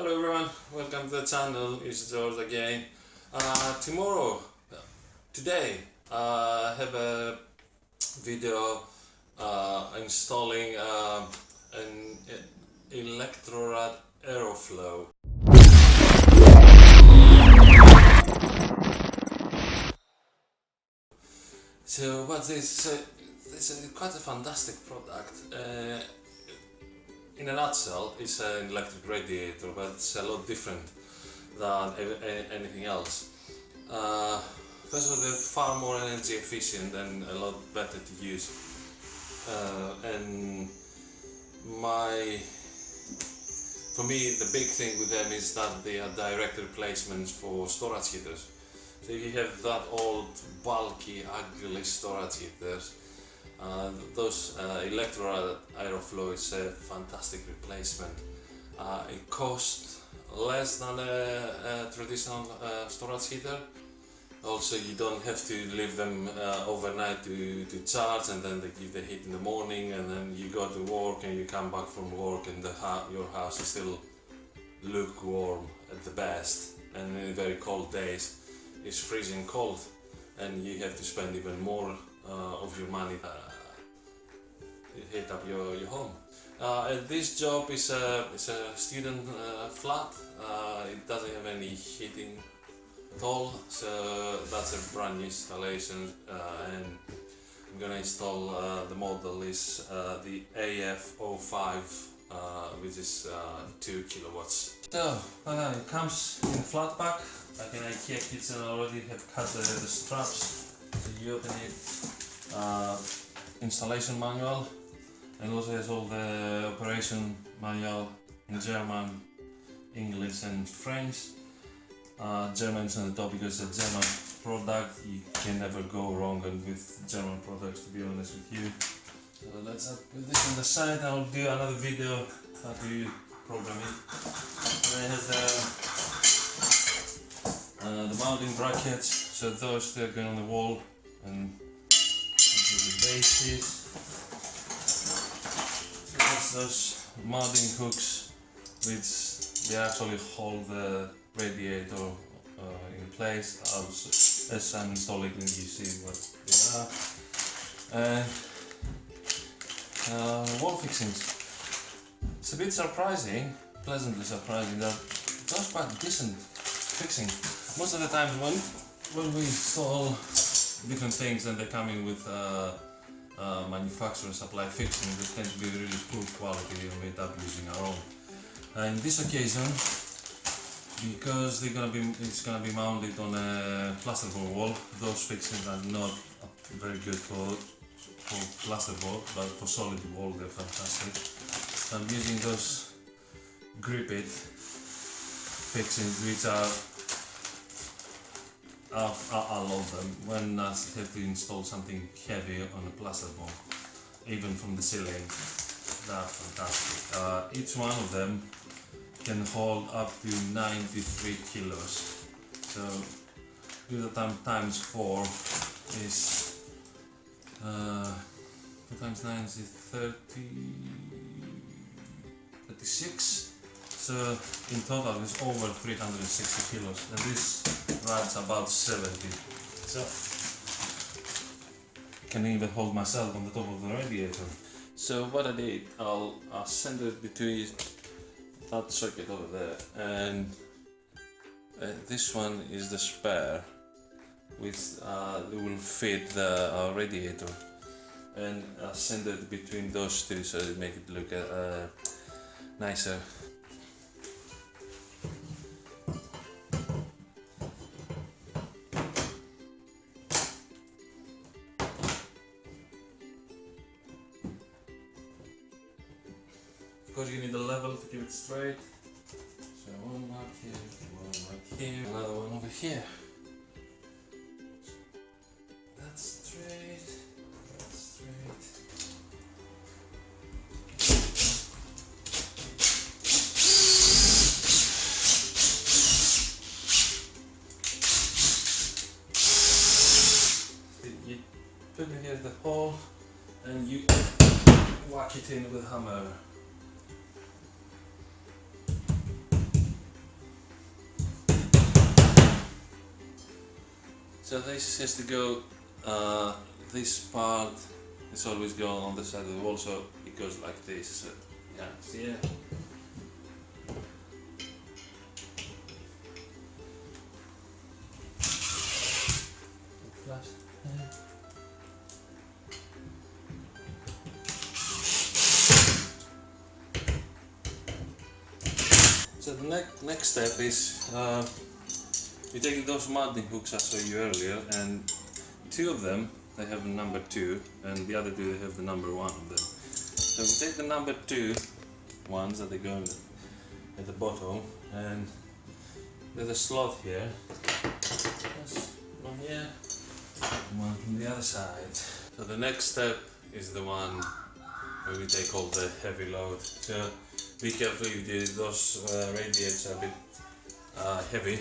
Hello everyone, welcome to the channel. It's George again. Today, I have a video installing an Electrorad Aeroflow. So what's this? This is quite a fantastic product. In a nutshell, it's an electric radiator, but it's a lot different than anything else. First of all, they're far more energy efficient and a lot better to use. And for me, the big thing with them is that they are direct replacements for storage heaters. So if you have that old, bulky, ugly storage heaters, those Electrorad Aeroflow is a fantastic replacement. It costs less than a traditional storage heater. Also, you don't have to leave them overnight to charge, and then they give the heat in the morning, and then you go to work and you come back from work and your house is still lukewarm at the best, and in very cold days it's freezing cold and you have to spend even more of your money heat up your home. This job is a student flat. It doesn't have any heating at all, so that's a brand new installation, and I'm gonna install the model is the AF05, which is 2 kilowatts. So it comes in a flat pack, like an IKEA kitchen. I already have cut the straps. So you open it, installation manual, and also has all the operation manual in German, English and French. German is on the top because it's a German product. You can never go wrong with German products, to be honest with you. So let's put this on the side. I'll do another video how to program it. And it has the mounting brackets, so those they're going on the wall, and the bases. Those mounting hooks, which they actually hold the radiator in place. As I'm installing them, you see what they are. And wall fixings. It's a bit surprising, pleasantly surprising, that those quite decent fixing. Most of the times when we install different things and they're coming with manufacturer supply fixing, they tend to be really poor quality, and we end up using our own. In this occasion, because it's gonna be mounted on a plasterboard wall, those fixings are not very good for plasterboard, but for solid wall they're fantastic. So I'm using those grip it fixings, which I love them when I have to install something heavy on a plasterboard, even from the ceiling. They're fantastic. Each one of them can hold up to 93 kilos. So do the times 4 is 2 times 9 is 36. So in total it's over 360 kilos, and this rides about 70. So I can even hold myself on the top of the radiator. So what I did, I'll send it between that socket over there, and this one is the spare, which will fit the radiator, and I'll send it between those two so it make it look nicer. Of course, you need a level to keep it straight. So one mark here, another one over here. That's straight, that's straight. You put it here the hole, and you whack it in with a hammer. So this has to go, this part is always going on the side of the wall, so it goes like this. So, yeah, see it? So the next step is you take those mounting hooks I showed you earlier, and two of them they have the number 2 and the other two they have the number 1 of them. So we take the number 2 ones that they go in at the bottom, and there's a slot here. There's one here, one from the other side. So the next step is the one where we take all the heavy load. So be careful if those radiators are a bit heavy.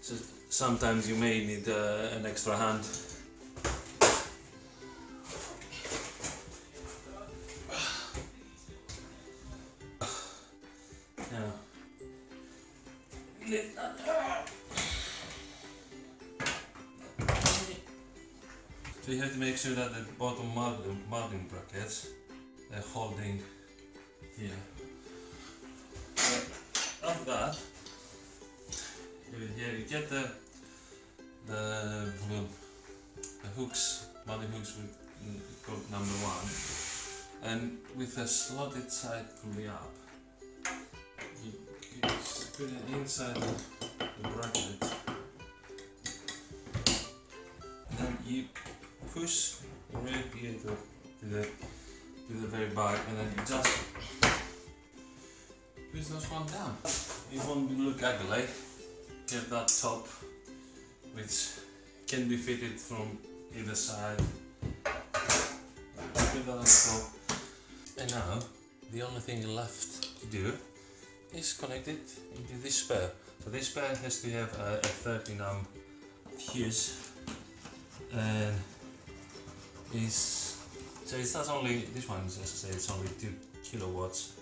So sometimes you may need an extra hand. Now, lift that up. So you have to make sure that the bottom mounting brackets they're holding here. After that, you get the hooks, mounting hooks with code number 1, and with a slotted side from the up, you put it inside the bracket, and then you push the radiator to the very back, and then you just push those one down. It won't look ugly. Get that top, which can be fitted from either side. Put that on top. And now, the only thing left to do is connect it into this spare. So this spare has to have a 13 amp fuse, and so it's not only, this one, as I say, it's only 2 kilowatts.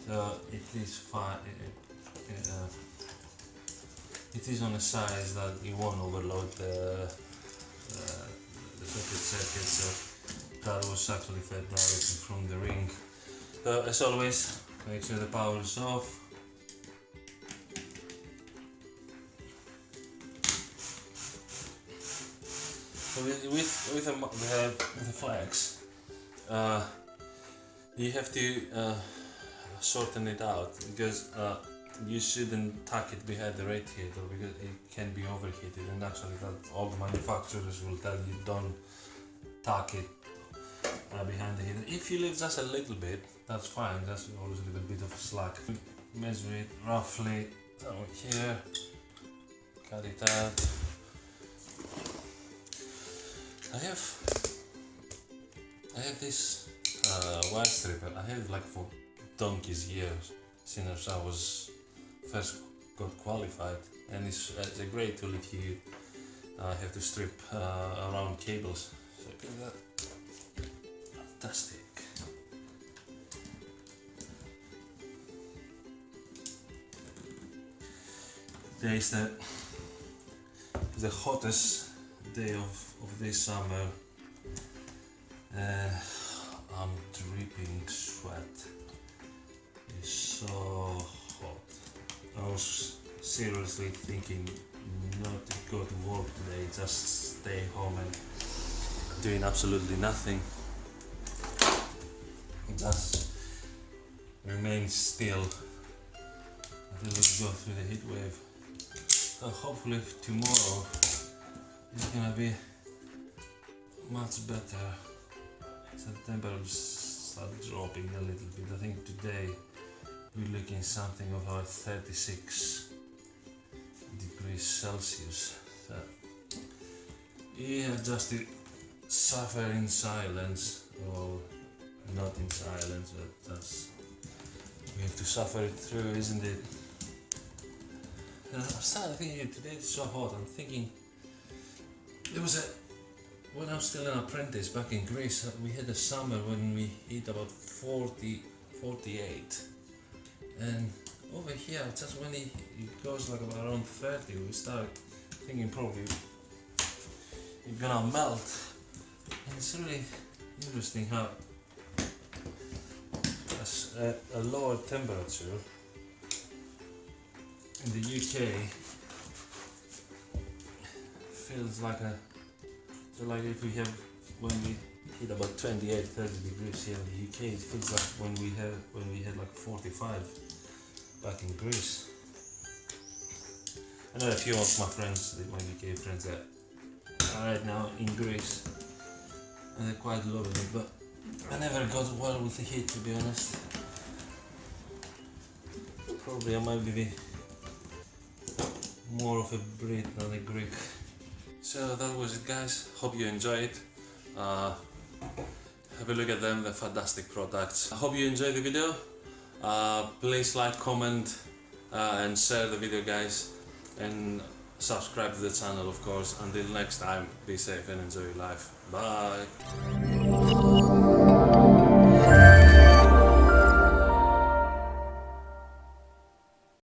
So it is fine. It is on a size that it won't overload the circuit, so that was actually fed directly from the ring. So as always, make sure the power is off. So with the flex, you have to shorten it out, because you shouldn't tuck it behind the radiator, because it can be overheated, and actually that all the manufacturers will tell you don't tuck it behind the heater. If you leave just a little bit, that's fine, that's always a little bit of slack. Measure it roughly down here, cut it out. I have this wire stripper. I had it like for donkey's years, since I was first got qualified, and it's a great tool if you have to strip around cables. So look at that, fantastic. Today is the hottest day of this summer. I'm dripping sweat. It's so hot. I was seriously thinking not to go to work today, just stay home and doing absolutely nothing. Just remain still until we go through the heat wave. So hopefully tomorrow is gonna be much better. So the temperature will start dropping a little bit. I think today we're looking something of about 36 degrees Celsius. So you have just to suffer in silence, or not in silence, but just we have to suffer it through, isn't it? And I'm starting thinking today it's so hot. I'm thinking there was when I was still an apprentice back in Greece, we had a summer when we hit about 40, 48, and over here just when it goes like around 30, we start thinking probably it's gonna melt. And it's really interesting how a lower temperature in the UK feels like if we have, when we hit about 28-30 degrees here in the UK, it feels like when we had like 45 back in Greece. I know a few of my friends, my UK friends, that are right now in Greece, and they're quite loving it, but I never got well with the heat, to be honest. Probably I might be more of a Brit than a Greek. So that was it, guys. Hope you enjoyed. Have a look at them, they're fantastic products. I hope you enjoyed the video. Please like, comment and share the video, guys, and subscribe to the channel, of course. Until next time, be safe and enjoy your life. Bye.